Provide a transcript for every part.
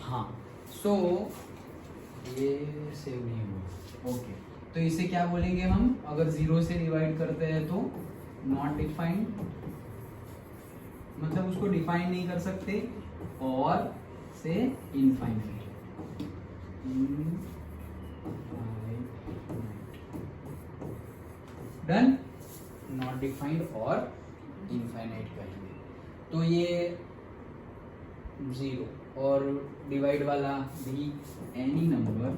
हाँ, सो ये सेव नहीं हुआ। ओके, तो इसे क्या बोलेंगे हम? अगर 0 से डिवाइड करते हैं तो नॉट डिफाइंड, मतलब उसको डिफाइन नहीं कर सकते, और से इनफाइनाइट। डन, नॉट डिफाइंड और इनफाइनाइट करेंगे तो ये 0, और डिवाइड वाला भी एनी नंबर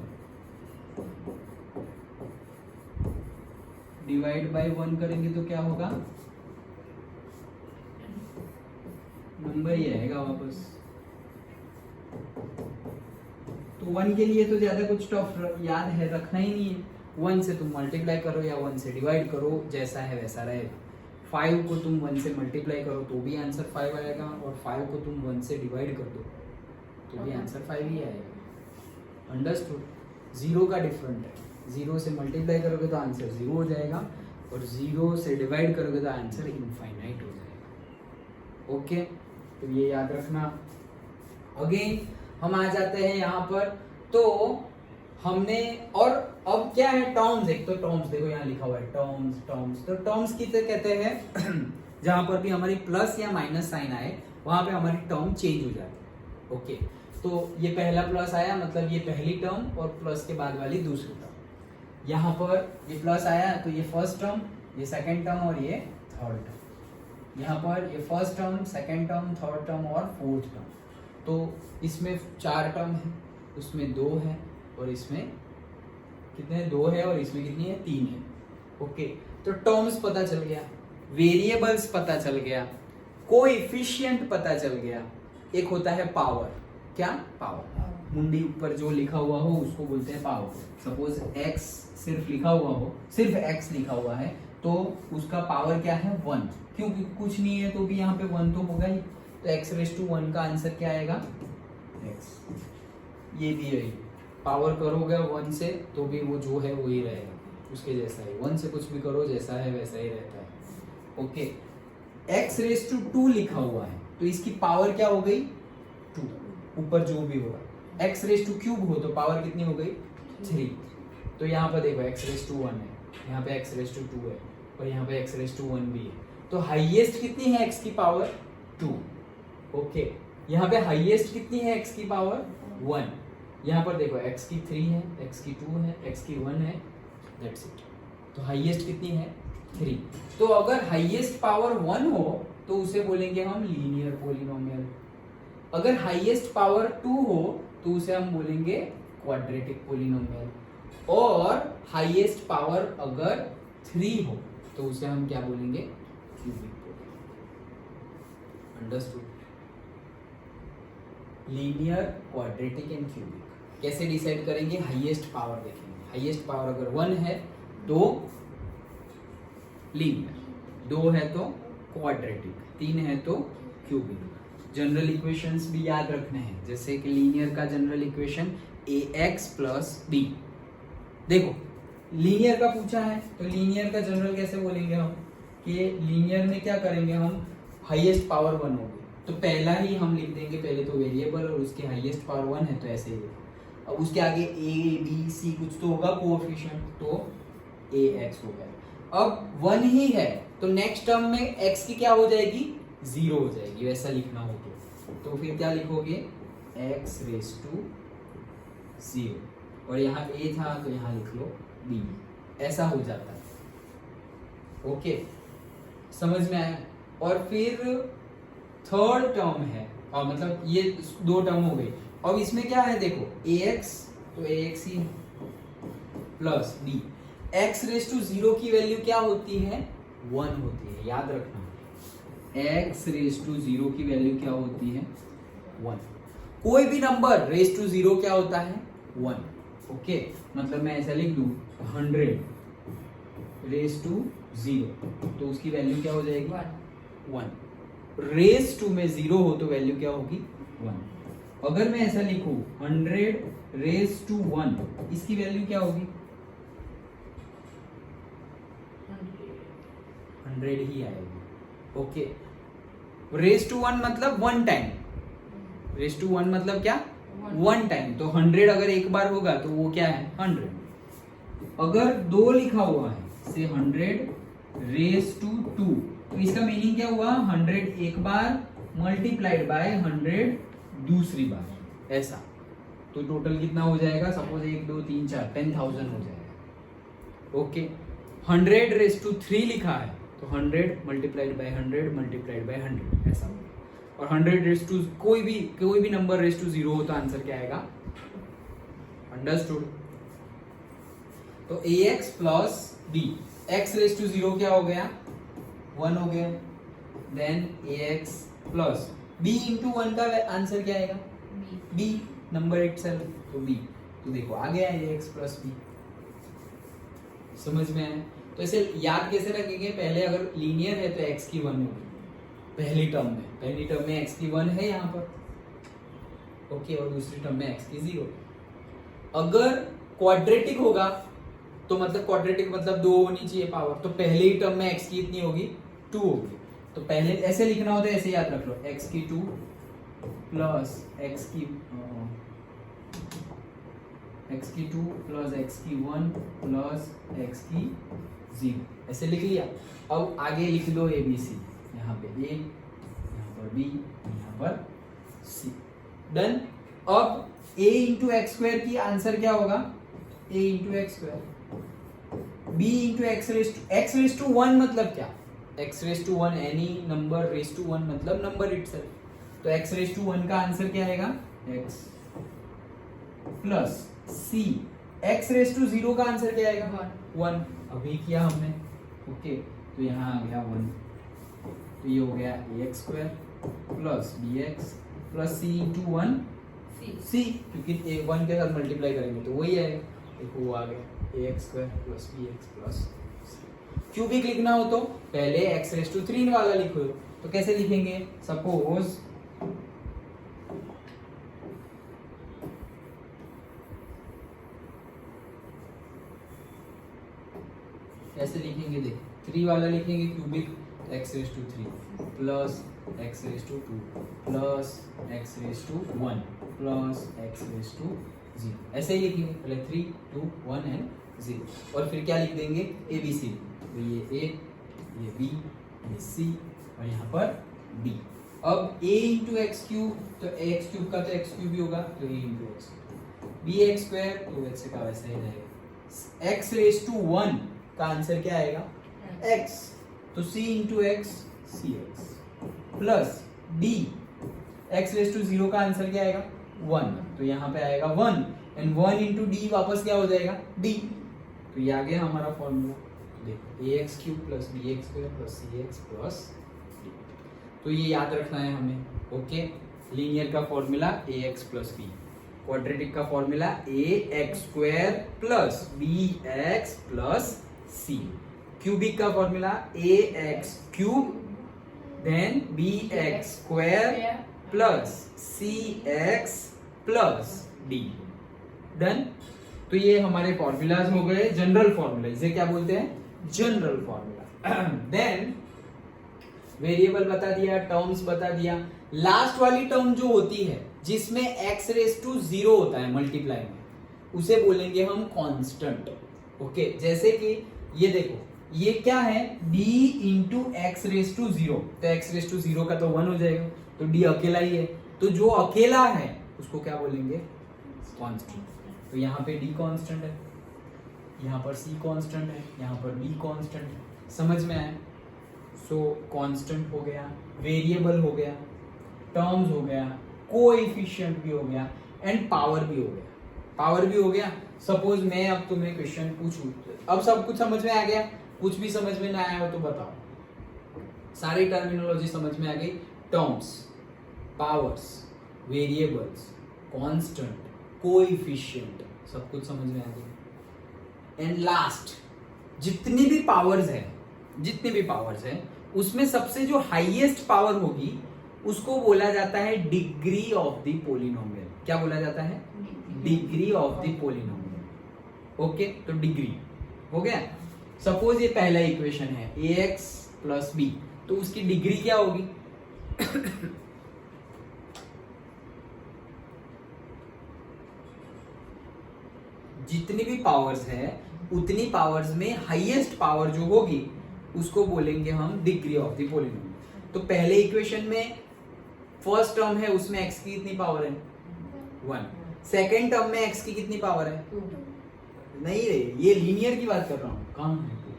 डिवाइड बाय 1 करेंगे तो क्या होगा? नंबर ही आएगा वापस। तो 1 के लिए तो ज्यादा कुछ टफ याद है, रखना ही नहीं है। 1 से तुम मल्टीप्लाई करो या 1 से डिवाइड करो, जैसा है वैसा रहेगा। 5 को तुम 1 से मल्टीप्लाई करो तो भी आंसर 5 आएगा, और 5 को तुम 1 से डिवाइड कर दो तो भी आंसर 5 ही आएगा। अंडरस्टूड? 0 का डिफरेंट है, 0 से मल्टीप्लाई करोगे तो आंसर 0 हो जाएगा, और 0 से डिवाइड करोगे तो आंसर इनफाइनाइट हो जाएगा। ओके, तो ये याद रखना। अगेन हम आ जाते हैं यहाँ पर, तो हमने, और अब क्या है? टर्म्स। एक तो टर्म्स देखो यहाँ लिखा हुआ है टर्म्स। तो टर्म्स किसे कहते हैं? जहां पर भी हमारी प्लस या माइनस साइन आए वहां पे हमारी टर्म चेंज हो जाती है। ओके, तो ये पहला प्लस आया मतलब ये पहली टर्म, और प्लस के बाद वाली दूसरी टर्म। यहाँ पर ये प्लस आया तो ये फर्स्ट टर्म, ये सेकेंड टर्म, और ये थर्ड टर्म। यहाँ पर ये first term, second term, third term और फोर्थ टर्म। तो इसमें 4 टर्म है, उसमें 2 है, और इसमें कितने? 2 है, और इसमें कितनी है? 3 है। ओके, तो टर्म्स पता चल गया, वेरिएबल्स पता चल गया, कोएफिशिएंट पता चल गया। एक होता है पावर। क्या? पावर। मुंडी ऊपर जो लिखा हुआ हो उसको बोलते हैं पावर। सपोज x सिर्फ लिखा हुआ हो, सिर्फ x लिखा हुआ है, तो उसका पावर क्या है? 1, क्योंकि कुछ नहीं है तो भी यहाँ पे 1 तो होगा ही। तो x⁻1 का आंसर क्या आएगा? x। ये दी रही, पावर करोगे 1 से तो भी वो जो है वो ही रहेगा, उसके जैसा ही। 1 से कुछ भी करो जैसा है वैसा ही रहता है। ओके, x⁻2 लिखा हुआ है तो इसकी पावर क्या हो गई? 2। ऊपर जो भी होगा, x⁻³ हो तो पावर कितनी हो गई? 3। तो यहाँ पर देखो x⁻1 है, यहाँ पे x⁻2 है, और यहाँ पे x⁻1 भी है। तो हाईएस्ट कितनी है x की पावर? 2। ओके, यहाँ पे हाईएस्ट कितनी है x की पावर? 1। यहाँ पर देखो x की 3 है, x की 2 है, x की 1 है, दैट्स इट। तो हाईएस्ट कितनी है? 3। तो अगर हाईएस्ट पावर 1 हो तो उसे बोलेंगे हम लीनियर पॉलिनोमियल। अगर हाईएस्ट पावर 2 हो तो उसे हम बोलेंगे क्वाड्रेटिक पॉलिनोमियल। और हाईएस्ट पावर अगर 3 हो तो उसे हम क्या बोलेंगे? Cubic polynomial. Understood? Linear, quadratic and cubic. कैसे डिसाइड करेंगे? हाईएस्ट पावर देखेंगे। हाईएस्ट पावर अगर 1 है तो लीनियर, 2 है तो क्वाड्रेटिक, 3 है तो क्यूबिक। जनरल इक्वेशंस भी याद रखने हैं, जैसे कि लीनियर का जनरल इक्वेशन ax + b। देखो लीनियर का पूछा है तो लीनियर का जनरल कैसे बोलेंगे हम? कि लीनियर में क्या करेंगे हम? हाईएस्ट पावर 1 होगी तो पहला ही हम लिख देंगे, पहले तो वेरिएबल और उसकी हाईएस्ट पावर 1 है तो ऐसे ही लिखो। अब उसके आगे a b c कुछ तो होगा कोएफिशिएंट, तो ax हो गया। अब 1 ही है तो नेक्स्ट टर्म में x की क्या हो जाएगी? 0 हो जाएगी। वैसा लिखना हो तो फिर क्या लिखोगे? x⁻0, और यहाँ a था तो यहाँ लिख लो b। ऐसा हो जाता है। ओके, समझ में आया? और फिर थर्ड टर्म है, और मतलब ये 2 टर्म हो गई। अब इसमें क्या है? देखो ax तो ax ही प्लस b। x⁻0 की वैल्यू क्या होती है? 1 होती है, याद रखना। x⁻0 की वैल्यू क्या होती है? 1। कोई भी नंबर रेज टू 0 क्या होता है? 1। ओके, मतलब मैं ऐसा लिख दूं 100 रेज टू 0 तो उसकी वैल्यू क्या हो जाएगी? 1। रेज टू में 0 हो तो वैल्यू क्या होगी? 1। अगर मैं ऐसा लिखूं 100 रेज टू 1, इसकी वैल्यू क्या होगी? 100 ही आएगी। ओके, रेज टू 1 मतलब 1 टाइम। रेज टू 1 मतलब क्या? 1 टाइम, तो 100 अगर एक बार होगा तो वो क्या है 100। अगर 2 लिखा हुआ है से 100 रेज टू 2, तो इसका मीनिंग क्या हुआ 100 एक बार मल्टीप्लाइड बाय 100 दूसरी बार, ऐसा। तो टोटल कितना हो जाएगा, सपोज 1 2 3 4 10,000 हो जाएगा। ओके, 100 रेज टू 3 लिखा है तो 100 मल्टीप्लाइड बाय 100 मल्टीप्लाइड बाय 100 ऐसा। और 100 रेज टू कोई भी नंबर रेज टू 0 हो तो आंसर क्या आएगा, अंडरस्टूड। तो ax plus b, x raise to 0 क्या हो गया 1 हो गया, then ax plus b into 1 का आंसर क्या आएगा b, नंबर इटसेल्फ, तो b। तो देखो आ गया ax प्लस b, समझ में आया। तो इसे याद कैसे रखेंगे, पहले अगर लीनियर है तो x की 1 होगी पहली टर्म में x की 1 है यहाँ पर, ओके, और दूसरी टर्म में x की 0। अगर क्वाड्रेटिक होगा तो मतलब क्वाड्रेटिक मतलब 2 होनी चाहिए पावर, तो पहली टर्म में x की इतनी होगी 2 होगी। तो पहले ऐसे लिखना हो तो ऐसे याद रख लो, x की 2 प्लस x की 2 प्लस x की 1 प्लस x की 0, ऐसे लिख लिया। अब आगे लिख दो ABC, यहाँ पे A, यहाँ पर B, यहाँ पर C, डन। अब A इंटू एक्स स्क्वायर की आंसर क्या होगा, A into x square, B into x raise to 1 मतलब क्या, x raise to 1 any number raise to 1 मतलब नंबर इटसेल्फ। तो x रेज टू 1 का आंसर क्या आएगा x plus C, x raise to 0 का आंसर क्या आएगा 1, अभी किया हमने, ओके। तो यहाँ आ गया 1, तो ये हो गया ax square plus bx plus c into 1 c, क्योंकि 1 के साथ मल्टीप्लाई करेंगे तो वही आएगा, देखो वो आ गया ax square plus bx plus c। Cubic लिखना हो तो पहले x रेज टू 3 वाला लिखो, तो कैसे लिखेंगे, सपोज ऐसे लिखेंगे, देख 3 वाला लिखेंगे cubic, x raise to 3 plus x raise to 2 plus x raise to 1 plus x raise to 0, ऐसे ही लिखेंगे, पहले 3 2 1 एंड 0, और फिर क्या लिख देंगे ABC, तो ये A, ये B, ये C, और यहाँ पर B। अब A इंटू एक्स क्यूब, तो एक्स क्यूब का तो एक्स क्यूब ही होगा, तो A into x, B x square तो वैसे का वैसा ही रहेगा। x रेज टू 1 का आंसर क्या आएगा x, तो c into x c x plus d, x raise to 0 का आंसर क्या आएगा 1, तो यहाँ पे आएगा 1 एंड 1 इंटू डी वापस क्या हो जाएगा d, तो ये आ गया हमारा फॉर्मूला। देखो ax cube plus bx square plus cx plus d, तो ये याद रखना है हमें, ओके। लीनियर का formula ax plus b, quadratic का formula ax square plus bx plus c, cubic का formula ax cube then bx square plus cx plus d, done. तो ये हमारे फॉर्मूलाज हो गए, जनरल फॉर्मूला, इसे क्या बोलते हैं जनरल फॉर्मूला। देन वेरिएबल बता दिया, टर्म्स बता दिया। लास्ट वाली टर्म जो होती है जिसमें x रेज टू 0 होता है मल्टीप्लाई में, उसे बोलेंगे हम कांस्टेंट, ओके। जैसे कि ये देखो, ये क्या है d into x raise to 0, तो x रेज टू 0 का तो 1 हो जाएगा, तो d अकेला ही है, तो जो अकेला है उसको क्या बोलेंगे कांस्टेंट। तो यहाँ पे d कांस्टेंट है, यहाँ पर c कांस्टेंट है, यहाँ पर b कांस्टेंट है, समझ में आया। सो कांस्टेंट हो गया, वेरिएबल हो गया, टर्म्स हो गया, कोएफिशिएंट भी हो गया एंड पावर भी हो गया। पावर भी हो गया, सपोज मैं अब तुम्हें क्वेश्चन पूछूं, अब सब कुछ समझ में आ गया, कुछ भी समझ में ना आया हो तो बताओ, सारी टर्मिनोलॉजी समझ में आ गई, terms, powers, variables, constant, coefficient, सब कुछ समझ में आ गई। एंड लास्ट, जितनी भी पावर्स है उसमें सबसे जो हाईएस्ट पावर होगी उसको बोला जाता है डिग्री ऑफ द पोलिनोमियल। क्या बोला जाता है degree of the polynomial, okay. तो डिग्री हो गया। सपोज ये पहला इक्वेशन है ax प्लस b, तो उसकी डिग्री क्या होगी जितनी भी पावर्स है उतनी पावर्स में हाईएस्ट पावर जो होगी उसको बोलेंगे हम डिग्री ऑफ द पॉलिनोमियल। तो पहले इक्वेशन में फर्स्ट टर्म है उसमें x की कितनी पावर है 1, सेकेंड टर्म में x की कितनी पावर है 2। नहीं रे, ये लीनियर की बात कर रहा हूँ। कहाँ है तू?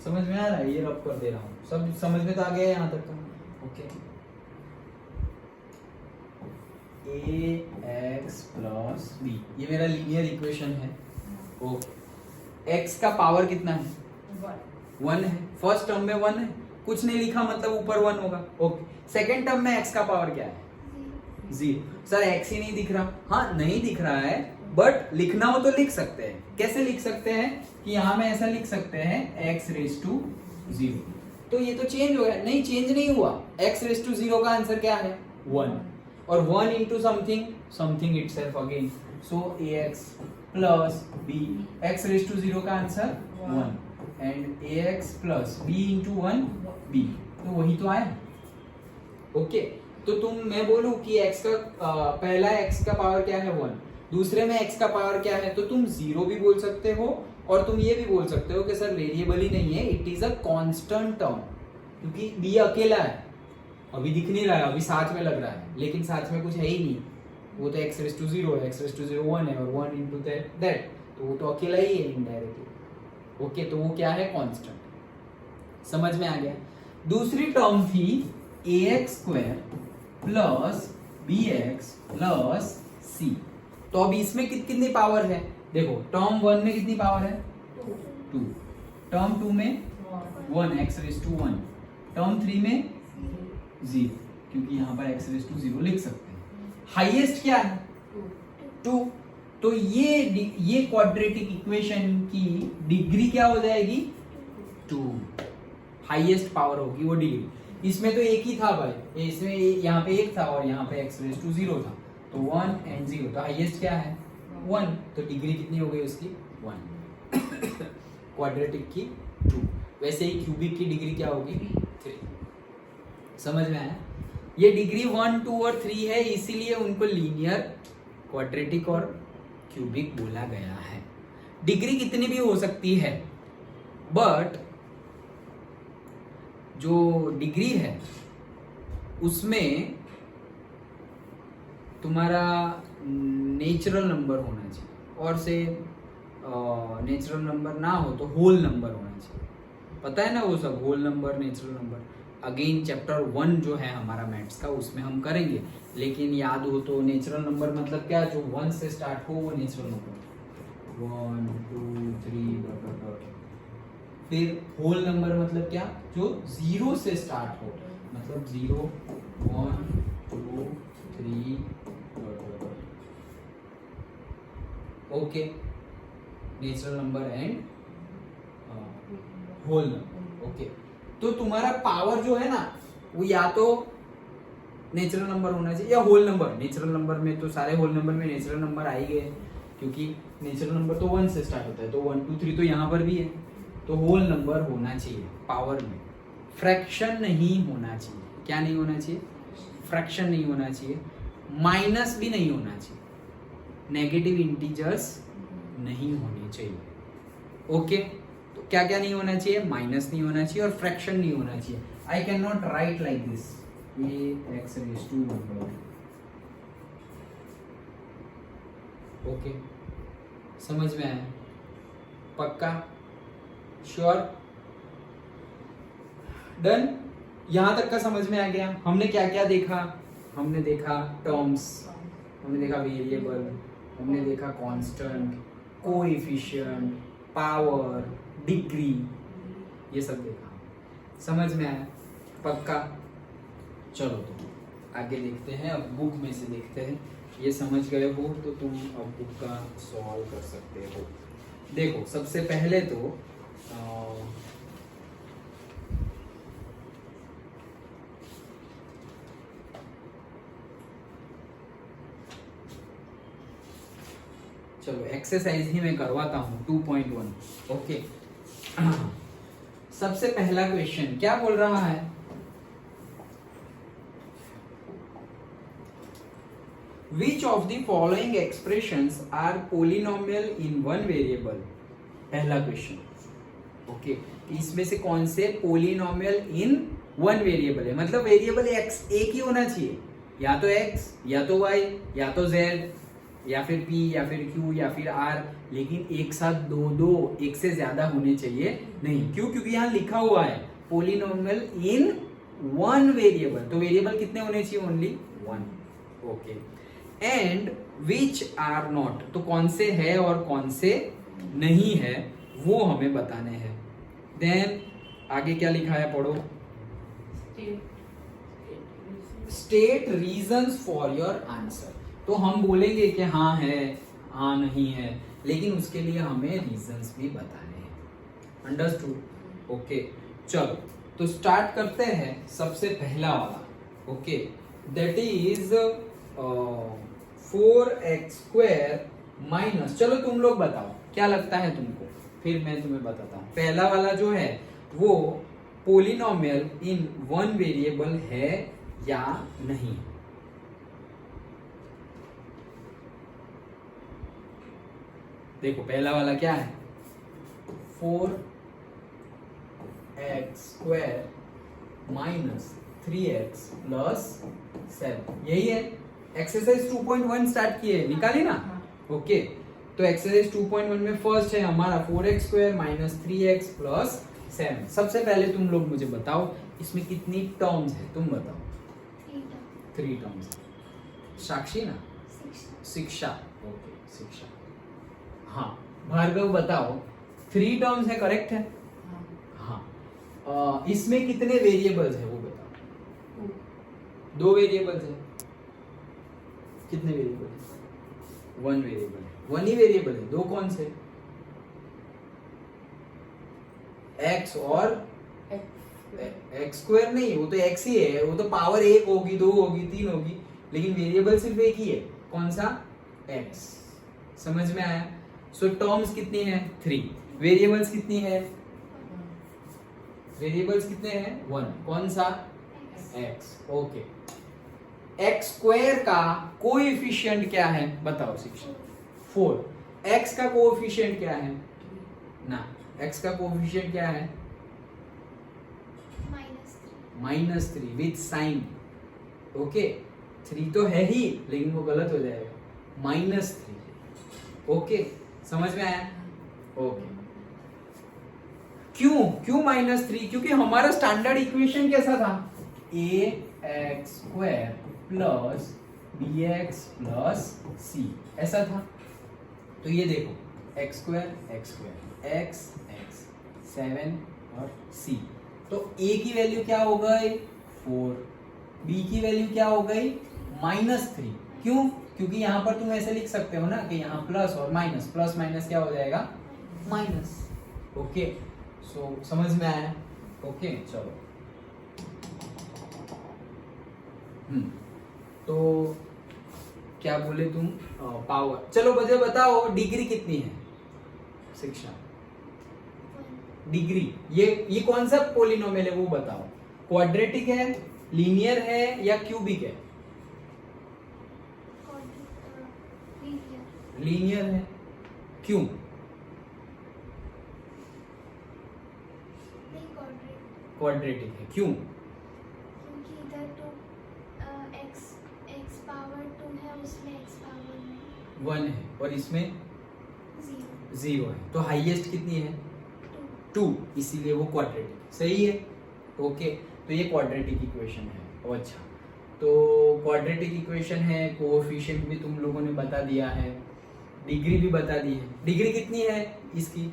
समझ में आ रहा है? ये रब कर दे रहा हूँ, सब समझ में तो आ गया यहाँ तक का। ओके, ax प्लस b ये मेरा लीनियर इक्वेशन है। ओके, x का पावर कितना है 1 है, फर्स्ट टर्म में 1 है, कुछ नहीं लिखा मतलब ऊपर 1 होगा। ओके, सेकंड टर्म में x का पावर क्या है 0। सर x ही नहीं दिख रहा। हाँ नहीं दिख रहा है, बट लिखना हो तो लिख सकते हैं। कैसे लिख सकते हैं कि यहाँ में ऐसा लिख सकते हैं x रेज टू 0। तो ये तो चेंज हो गया? नहीं, चेंज नहीं हुआ। x रेज टू 0 का आंसर क्या है 1, और 1 into something something itself again, so ax plus b, x raise to 0 का answer 1 and ax plus b into 1 b, तो वही तो आया। ओके, तो तुम मैं बोलूं कि x का पहला x का पावर क्या है 1, दूसरे में x का पावर क्या है, तो तुम 0 भी बोल सकते हो और तुम ये भी बोल सकते हो कि सर वेरिएबल ही नहीं है, it is a constant term, क्योंकि b अकेला है, अभी दिख नहीं रहा है, अभी साथ में लग रहा है, लेकिन साथ में कुछ है ही नहीं, वो तो x रेज टू 0 है, x रेज टू 0 1 है और 1 इंटू दैट, तो वो तो अकेला ही है इनडायरेक्टली। ओके, तो वो क्या है कांस्टेंट। समझ में आ गया। दूसरी टर्म थी ax square plus bx plus c। तो अब इसमें कितनी पावर है देखो, टर्म 1 में कितनी पावर है 2, टर्म 2 में 1 x रेज टू 1, टर्म 3 में 0, क्योंकि यहाँ पर x रेज टू 0 लिख सकते हैं। हाईएस्ट क्या है 2, तो ये क्वाड्रेटिक इक्वेशन की डिग्री क्या हो जाएगी 2, हाईएस्ट पावर होगी वो डिग्री। इसमें तो एक ही था भाई, इसमें यहाँ पे एक था और यहाँ पे x रेज टू 0 था, तो 1 एंड 0, तो हाईएस्ट क्या है 1, तो डिग्री कितनी हो गई उसकी 1, क्वाड्रेटिक की 2। वैसे ही क्यूबिक की डिग्री क्या होगी 3। समझ में आया? ये डिग्री 1, 2 और 3 है, इसीलिए उनको लीनियर, क्वाड्रेटिक और क्यूबिक बोला गया है। डिग्री कितनी भी हो सकती है, बट जो डिग्री है उसमें तुम्हारा नेचुरल नंबर होना चाहिए, और से नेचुरल नंबर ना हो तो होल नंबर होना चाहिए। पता है ना वो सब, whole number, natural number. Again chapter 1 जो है हमारा मैथ्स का, उसमें हम करेंगे, लेकिन याद हो तो नेचुरल नंबर मतलब क्या, जो 1 से स्टार्ट हो वो नेचुरल नंबर, 1 2 3 फिर होल नंबर मतलब क्या, जो 0 से स्टार्ट हो, मतलब 0 1 2 3 okay, natural number and whole number. Okay, तो तुम्हारा पावर जो है ना वो या तो नेचुरल नंबर होना चाहिए या होल नंबर। नेचुरल नंबर में तो सारे होल नंबर में नेचुरल नंबर आ ही गए, क्योंकि नेचुरल नंबर तो 1 से स्टार्ट होता है, तो 1 2 3 तो यहाँ पर भी है, तो होल नंबर होना चाहिए पावर में। फ्रैक्शन नहीं होना चाहिए। क्या नहीं होना चाहिए? फ्रैक्शन नहीं होना चाहिए, माइनस भी नहीं होना चाहिए, नेगेटिव इंटीजर्स नहीं होने चाहिए। ओके, तो क्या क्या नहीं होना चाहिए? माइनस नहीं होना चाहिए और फ्रैक्शन नहीं होना चाहिए। I can not right like this, ये x रेज टू 1। ओके, समझ में आया? पक्का? श्योर? डन? यहां तक का समझ में आ गया? हमने क्या क्या देखा? हमने देखा टर्म्स, हमने देखा वेरिएबल, हमने देखा कांस्टेंट, कोएफिशिएंट, पावर, डिग्री, ये सब देखा। समझ में आया? पक्का? चलो तो आगे देखते हैं, अब बुक में से देखते हैं। ये समझ गए हो तो तुम अब बुक का सॉल्व कर सकते हो। देखो, सबसे पहले तो चलो एक्सरसाइज ही मैं करवाता हूँ 2.1। ओके, सबसे पहला क्वेश्चन क्या बोल रहा है? Which of the following expressions are polynomial in one variable. पहला क्वेश्चन, ओके, इसमें से कौन से पोलिनोमियल इन वन वेरिएबल है, मतलब वेरिएबल एक्स एक ही होना चाहिए, या तो एक्स या तो वाई या तो जेड या फिर पी या फिर क्यू या फिर आर, लेकिन एक साथ दो एक से ज्यादा होने चाहिए नहीं। क्यों? क्योंकि यहाँ लिखा हुआ है पोलिनोमियल इन वन वेरिएबल, तो वेरिएबल कितने होने चाहिए? Only one. Okay, and which are not, तो कौन से है और कौन से नहीं है वो हमें बताने हैं। देन आगे क्या लिखा है, पढ़ो। State reasons for your answer, तो हम बोलेंगे कि हाँ है, हाँ नहीं है, लेकिन उसके लिए हमें रीजंस भी बताने हैं। अंडरस्टूड? ओके, चलो तो स्टार्ट करते हैं सबसे पहला वाला। Okay, that is 4x² minus, चलो तुम लोग बताओ क्या लगता है तुमको, फिर मैं तुम्हें बताता हूँ। पहला वाला जो है वो पोलिनोमियल इन वन वेरिएबल है या नहीं। देखो पहला वाला क्या है, 4x² माइनस 3x प्लस 7, यही है। एक्सरसाइज 2.1 स्टार्ट किए, निकाली ना? ओके, तो एक्सरसाइज 2.1 में फर्स्ट है हमारा 4x² माइनस 3x प्लस 7। सबसे पहले तुम लोग मुझे बताओ इसमें कितनी टर्म्स है, तुम बताओ। 3 टर्म्स। साक्षी ना? शिक्षा। ओके, शिक्षा। हाँ, भार्गव बताओ 3 टर्म्स है, करेक्ट है? हाँ। इसमें कितने वेरिएबल्स है वो बताओ। 2 वेरिएबल्स है। कितने वेरिएबल है? 1 वेरिएबल है, 1 ही वेरिएबल है। 2 कौन से? x और x² नहीं, वो तो x ही है, वो तो पावर 1 होगी, 2 होगी, 3 होगी, लेकिन वेरिएबल सिर्फ एक ही है। कौन सा? x। समझ में आया? सो टर्म्स कितनी है? 3। वेरिएबल्स कितनी है? वेरिएबल्स कितने हैं? 1। कौन सा? x। ओके, x² का कोएफिशिएंट क्या है बताओ शिक्षा? 4। x का कोएफिशिएंट क्या है ना? x का कोएफिशिएंट क्या है? -3 विथ साइन। ओके, 3 तो है ही, लेकिन वो गलत हो जाएगा, -3। ओके, समझ में आया? ओके, क्यों -3? क्योंकि हमारा स्टैंडर्ड इक्वेशन कैसा था? ax² plus bx plus c, ऐसा था। तो ये देखो x² x 7 और c, तो a की वैल्यू क्या हो गई? 4, b की वैल्यू क्या हो गई? -3। क्यों? क्योंकि यहाँ पर तुम ऐसे लिख सकते हो ना कि यहाँ प्लस और माइनस, प्लस माइनस क्या हो जाएगा? माइनस। ओके, सो समझ में आया? ओके, चलो। तो क्या बोले तुम? पावर। चलो मुझे बताओ डिग्री कितनी है शिक्षा? डिग्री, ये कौन सा पोलिनोमियल है वो बताओ। क्वाड्रेटिक है, लीनियर है या क्यूबिक है? लीनियर है। क्यों? क्वाड्रेटिक है, क्यों? क्योंकि इधर तो x पावर 2 है, उसमें x पावर 1 है और इसमें 0 है, तो हाईएस्ट कितनी है? 2, इसीलिए वो क्वाड्रेटिक। सही है? ओके, तो ये क्वाड्रेटिक इक्वेशन है। अच्छा, तो क्वाड्रेटिक इक्वेशन है, कोएफिशिएंट भी तुम लोगों ने बता दिया है, डिग्री भी बता दी है। डिग्री कितनी है इसकी?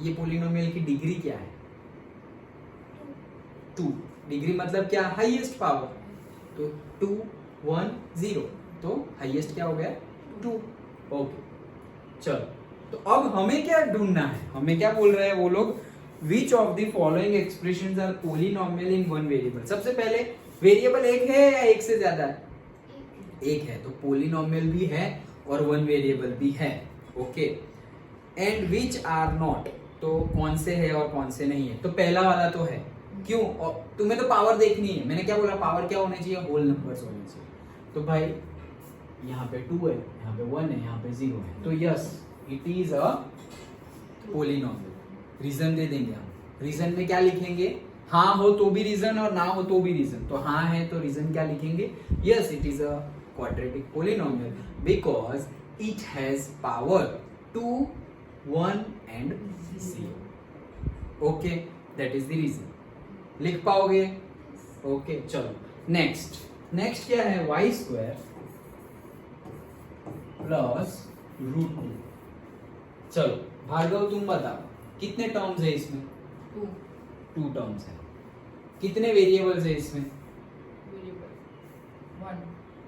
ये पोलिनोमियल की डिग्री क्या है? 2। डिग्री मतलब क्या? Highest power. तो 2 1 0, तो हाईएस्ट क्या हो गया? 2। ओके, चलो, तो अब हमें क्या ढूंढना है? हमें क्या बोल रहे हैं वो लोग? Which of the following expressions are polynomial in one variable. सबसे पहले वेरिएबल एक है या एक से ज्यादा है? एक है, तो पोलिनोमियल भी है और वन वेरिएबल भी है। Okay, and which are not, तो कौन से है और कौन से नहीं है? तो पहला वाला तो है। क्यों? और तुम्हें तो पावर देखनी है। मैंने क्या बोला? पावर क्या होने चाहिए? होल नंबर्स होने चाहिए। तो भाई यहाँ पे 2 है, यहाँ पे 1 है, यहाँ पे 0 है, तो yes it is a polynomial. Reason दे देंगे हम। रीजन में क्या लिखेंगे? हाँ हो तो भी रीजन और ना हो तो भी रीजन। तो हाँ है तो रीजन क्या लिखेंगे? Yes it is a quadratic polynomial because it has power 2, 1 and 0। Okay, that is the reason. लिख पाओगे? ओके चलो नेक्स्ट क्या है? Y square plus root 2। चलो भार्गव तुम बताओ कितने टर्म्स है इसमें? 2 टर्म्स है। कितने वेरिएबल्स है इसमें?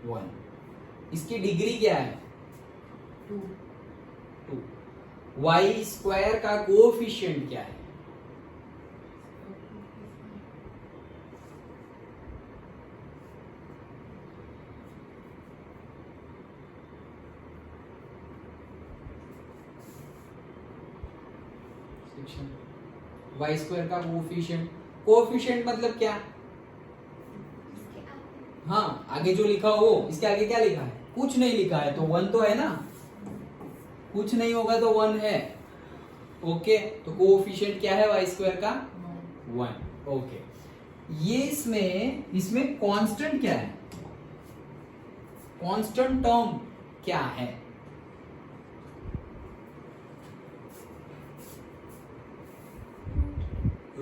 1। इसकी डिग्री क्या है? 2। वाई स्क्वायर का कोएफिशिएंट क्या है? वाई स्क्वायर का कोएफिशिएंट मतलब क्या? हाँ, आगे जो लिखा हो वो। इसके आगे क्या लिखा है? कुछ नहीं लिखा है तो 1 तो है ना। कुछ नहीं होगा तो 1 है। ओके, तो कोएफिशिएंट क्या है वाई स्क्वायर का? 1। ओके, ये इसमें कांस्टेंट क्या है? कांस्टेंट टर्म क्या है?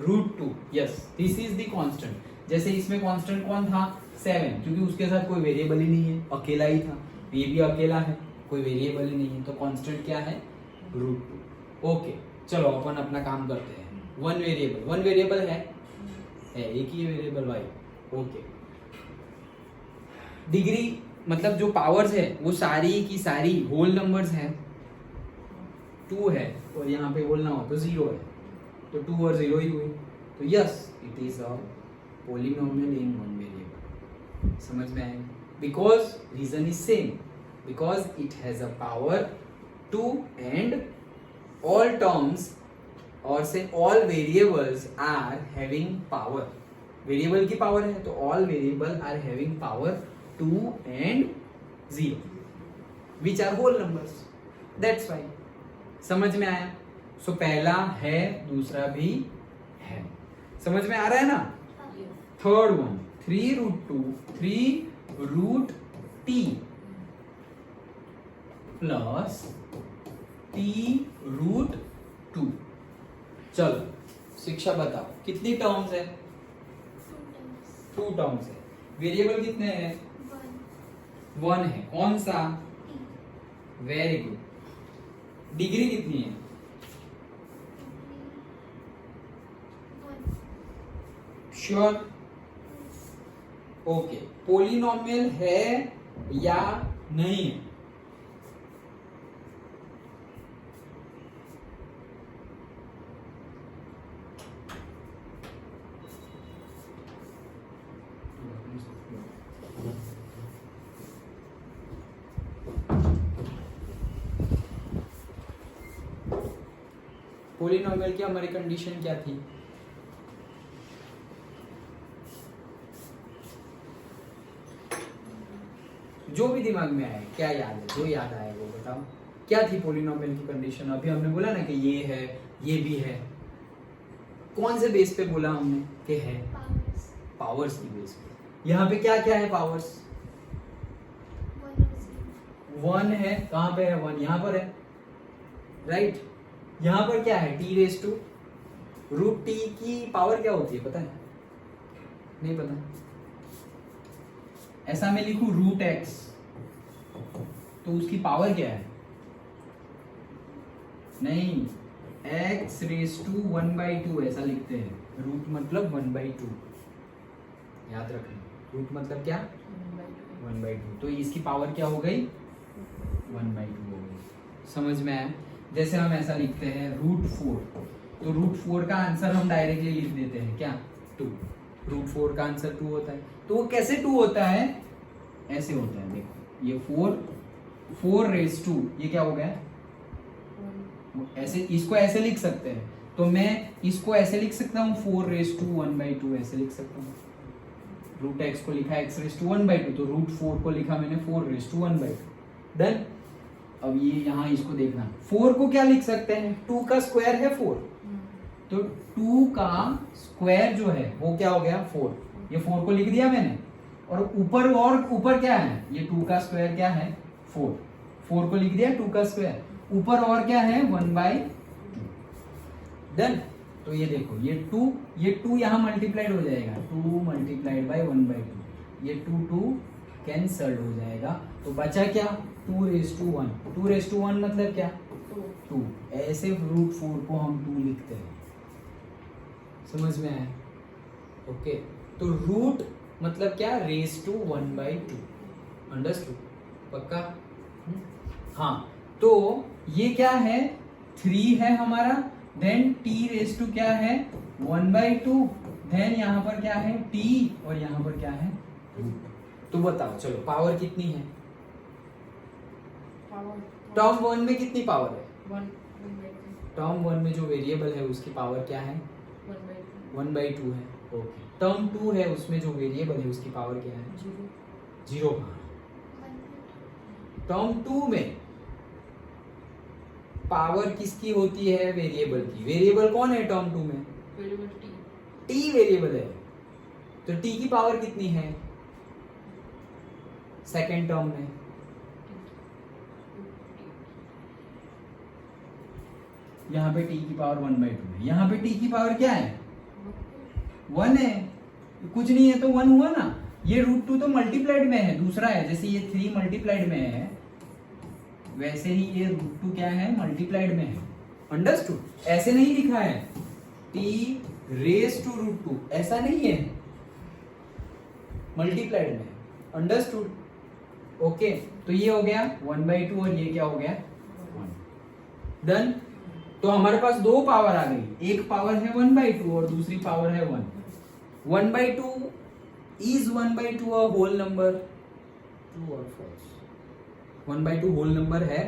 √2। Yes, this is the constant. जैसे इसमें कांस्टेंट कौन था? 7, क्योंकि उसके साथ कोई वेरिएबल ही नहीं है, अकेला ही था। ये भी अकेला है, कोई वेरिएबल ही नहीं है, तो कांस्टेंट क्या है? √2। ओके, चलो अपन अपना काम करते हैं। वन वेरिएबल है, एक ही वेरिएबल वाई। ओके, डिग्री मतलब जो पावर्स है वो सारी की सारी होल नंबर्स है। 2 है और यहाँ पे बोलना हो तो 0 है, तो 2 और 0 ही हुई। तो yes it is a polynomial in one variable. समझ में आएगा? Because reason is same, because it has a power 2 and all terms और से all variables are having power. Variable की पावर है तो all variable are having power 2 and 0 which are whole numbers. That's why. समझ में आया? सो पहला है, दूसरा भी है। समझ में आ रहा है ना? Third one 3√2 3√t plus t√2। चलो शिक्षा बताओ कितनी टर्म्स है? 2 टर्म्स है। वेरिएबल कितने हैं? 1 है। कौन सा? Very good. डिग्री कितनी है? 1। श्योर? ओके, पोलिनोमियल है या नहीं है? पोलिनोमियल की हमारी कंडीशन क्या थी? जो भी दिमाग में आए, क्या याद है? जो याद आए वो बताओ। क्या थी पोलिनोमियल की कंडीशन? अभी हमने बोला ना कि ये है, ये भी है। कौन से बेस पे बोला हमने कि है? पावर्स की बेस पे। यहाँ पे क्या क्या है? पावर्स 1 है। कहाँ पे है 1? यहाँ पर है, राइट? यहाँ पर क्या है? t⁻√t की पावर क्या होती है पता है? नहीं पता? ऐसा मैं लिखूं √x तो उसकी पावर क्या है? नहीं, x⁻1/2 ऐसा लिखते हैं। रूट मतलब 1/2, याद रखना। रूट मतलब क्या? 1/2। तो इसकी पावर क्या हो गई? 1/2 हो गई। समझ में आया? जैसे हम ऐसा लिखते हैं √4, तो √4 का आंसर हम डायरेक्टली लिख देते हैं क्या? 2। √4 का आंसर 2 होता है। तो वो कैसे 2 होता है? ऐसे होता है, देखो ये 4 ये क्या हो गया? ऐसे, इसको ऐसे लिख सकते हैं। तो मैं इसको ऐसे लिख सकता हूँ 4 1/2 ऐसे लिख सकता हूँ। रूट एक्स को लिखा एक्स रेस टू 1/2, तो रूट 4 को लिखा मैंने 4 रेस टू 1/2। डन। अब ये यहाँ इसको देखना, 4 को क्या लिख सकते हैं, 2 का स्क्वायर है 4, तो 2 का स्क्वायर जो है वो क्या हो गया 4, ये 4 को लिख दिया मैंने। और ऊपर क्या है, ये 2 का स्क्वायर क्या है 4, 4 को लिख दिया 2 का स्क्वायर, ऊपर और क्या है 1/2। डन। तो ये देखो ये 2 यहाँ मल्टीप्लाइड हो जाएगा, 2 मल्टीप्लाइड बाई 1/2, ये 2 कैंसल्ड हो जाएगा, तो बचा क्या 2 रेस टू 1। 2 रेस टू 1 मतलब क्या 2, ऐसे रूट 4 को हम 2 लिखते हैं, समझ में आया? ओके, तो रूट मतलब क्या रेस टू 1/2, अंडरस्टूड? पक्का? हाँ, तो ये क्या है 3 है हमारा, देन t रेस टू क्या है 1/2, देन यहाँ पर क्या है t और यहाँ पर क्या है रूट। तो बताओ चलो पावर कितनी है, टर्म 1 में कितनी पावर है, टर्म 1 में जो वेरिएबल है उसकी पावर क्या है 1/2 है। ओके, टर्म 2 है उसमें जो वेरिएबल है उसकी पावर क्या है 0। टर्म 2 में पावर किसकी होती है, वेरिएबल की। वेरिएबल कौन है टर्म 2 में, टी वेरिएबल है, तो टी की पावर कितनी है सेकेंड टर्म में, यहाँ पे टी की पावर 1/2 है, यहाँ पे टी की पावर क्या है 1 है, कुछ नहीं है तो 1 हुआ ना। ये रूट 2 तो मल्टीप्लाइड में है, दूसरा है, जैसे ये 3 मल्टीप्लाइड में है वैसे ही ये रूट 2 क्या है मल्टीप्लाइड में है, अंडरस्टूड? ऐसे नहीं लिखा है t रेस टू रूट 2, ऐसा नहीं है, मल्टीप्लाइड में, अंडरस्टूड? ओके, तो ये हो गया 1/2 और ये क्या हो गया 1। डन। तो हमारे पास दो पावर आ गई, एक पावर है 1/2 और दूसरी पावर है 1। 1/2 is 1/2 a whole number, true और फॉल्स? 1/2 होल नंबर है,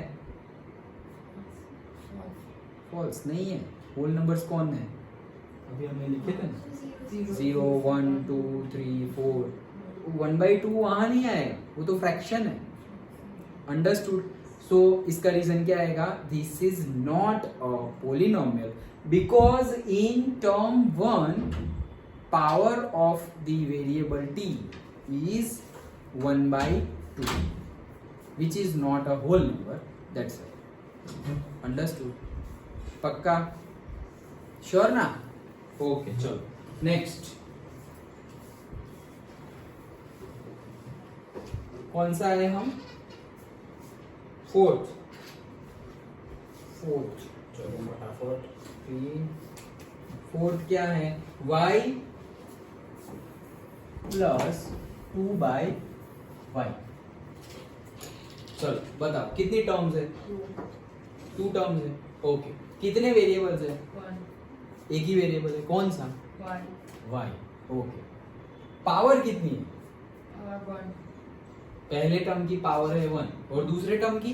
फॉल्स नहीं है। होल नंबर्स कौन है, अभी हमने लिखे थे ना 0 1 2 3 4, 1/2 वहां नहीं आएगा, वो तो फ्रैक्शन है, अंडरस्टूड? सो इसका रीजन क्या आएगा, this is not a polynomial because in term 1 power of the variable t is 1/2 which is not a whole number, that's it, understood? पक्का? श्योर ना? ओके, चलो नेक्स्ट कौन सा है हम, फोर्थ, चलो फटाफट। फोर्थ क्या है, y प्लस 2/y। चलो बताओ कितनी टर्म्स है, 2 टर्म्स है। ओके, कितने वेरिएबल्स है, एक ही वेरिएबल है, कौन सा y। ओके, पावर कितनी है, पहले टर्म की पावर है 1 और दूसरे टर्म की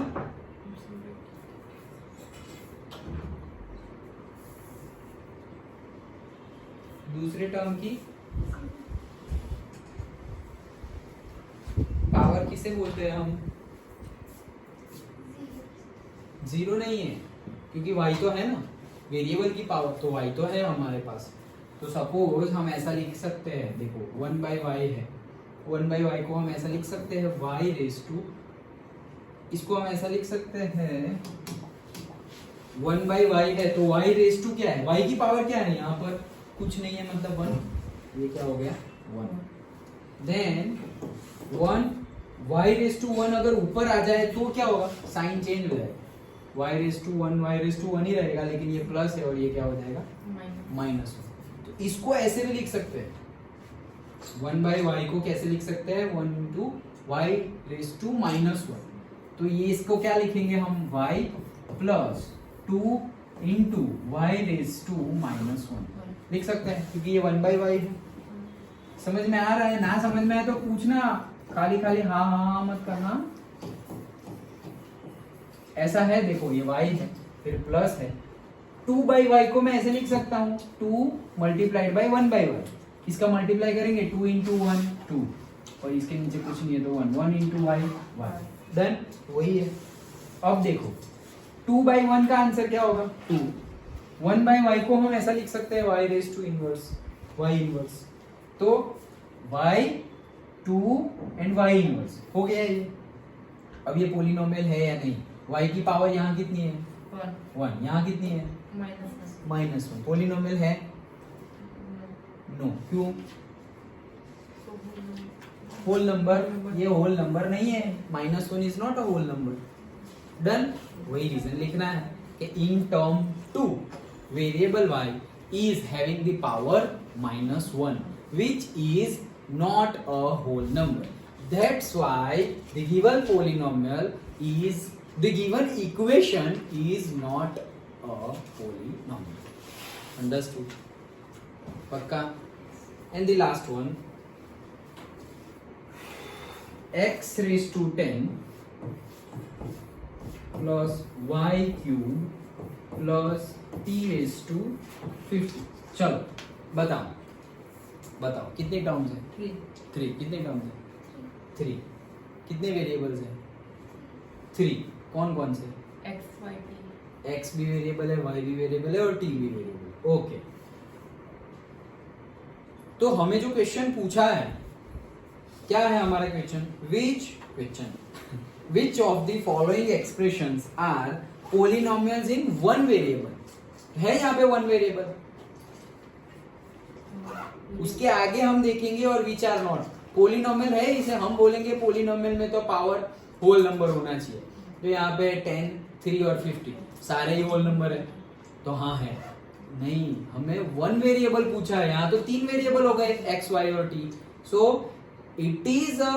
पावर किसे बोलते हैं हम, 0 नहीं है क्योंकि y तो है ना, वेरिएबल की पावर तो y तो है हमारे पास। तो सपोज हम ऐसा लिख सकते हैं, देखो 1/y है, 1/y को हम ऐसा लिख सकते हैं y रेस टू, इसको हम ऐसा लिख सकते हैं 1/y है तो y रेस टू क्या है, y की पावर क्या है, यहाँ पर कुछ नहीं है मतलब 1, ये क्या हो गया 1। देन 1 y रेस टू 1 अगर ऊपर आ जाए तो क्या होगा, साइन चेंज हो जाएगा, y रेस टू 1 ही रहेगा, लेकिन ये प्लस है और ये क्या हो जाएगा माइनस। तो इसको ऐसे भी लिख सकते हैं, 1/y को कैसे लिख सकते हैं, 1 into y रेस टू -1। तो ये इसको क्या लिखेंगे हम, y plus 2 into y raise to -1 लिख सकते हैं, क्योंकि ये 1/y है। समझ में आ रहा है, ना समझ में आए तो पूछना, खाली खाली हाँ हाँ मत करना। ऐसा है, देखो ये y है फिर प्लस है, 2/y को मैं ऐसे लिख सकता हूँ 2 multiplied by 1/y, इसका मल्टीप्लाई करेंगे 2 इंटू 1 2 और इसके नीचे कुछ नहीं है तो 1 1 इंटू वाई वाई देन वही है। अब देखो 2 बाई 1 का आंसर क्या होगा 2 1 बाई वाई को हम ऐसा लिख सकते हैं y raise to inverse y inverse तो y 2 एंड y इनवर्स हो गया ये। अब ये पोलिनोमियल है या नहीं y की पावर यहाँ कितनी है 1 यहाँ कितनी है -1 पोलिनोमियल है नो क्यों होल नंबर ये होल नंबर नहीं है -1 is not a whole number done. वही रीजन लिखना है कि in term 2 variable y is having the power -1 which is not a whole number. That's why the given polynomial is the given equation is not a polynomial. Understood? Pakka? And the last one x raised to 10 plus y cube plus t raised to 50. चलो बताओ कितने terms हैं 3 कितने terms हैं 3 कितने variables हैं 3 कौन कौन से x भी वेरिएबल है y भी वेरिएबल है और t भी वेरिएबल ओके। तो हमें जो क्वेश्चन पूछा है क्या है हमारा question which of the following expressions are polynomials in one variable है यहाँ पे वन वेरिएबल उसके आगे हम देखेंगे और विच आर नॉट पोलिनोमियल है इसे हम बोलेंगे पोलिनोमियल में तो पावर होल नंबर होना चाहिए तो यहाँ पे 10 3 और 50 सारे ही होल नंबर है तो हाँ है नहीं हमें वन वेरिएबल पूछा है यहाँ तो 3 वेरिएबल हो गए x y और t so it is a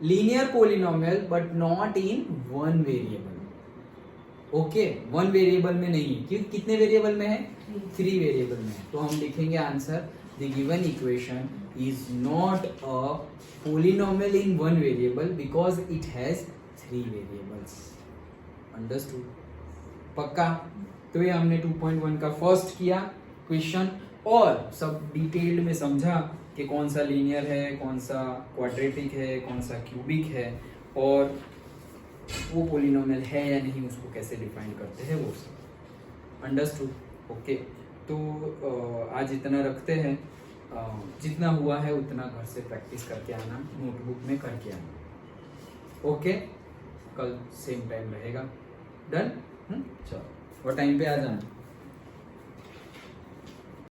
linear polynomial but not in one variable okay one variable में नहीं है क्योंकि कितने वेरिएबल में है 3 वेरिएबल में है तो हम लिखेंगे answer the given equation is not a polynomial in one variable because it has 3 variables. Understood? पक्का? तो ये हमने 2.1 का फर्स्ट किया क्वेश्चन और सब डिटेल्ड में समझा कि कौन सा लीनियर है कौन सा क्वाड्रेटिक है कौन सा क्यूबिक है और वो पोलिनोमियल है या नहीं उसको कैसे डिफाइन करते हैं वो सब। अंडरस्टूड? ओके तो आज इतना रखते हैं जितना हुआ है उतना घर से प्रैक्टिस करके आना नोटबुक में करके आना ओके कल सेम टाइम रहेगा डन चलो वो टाइम पे आ जाना।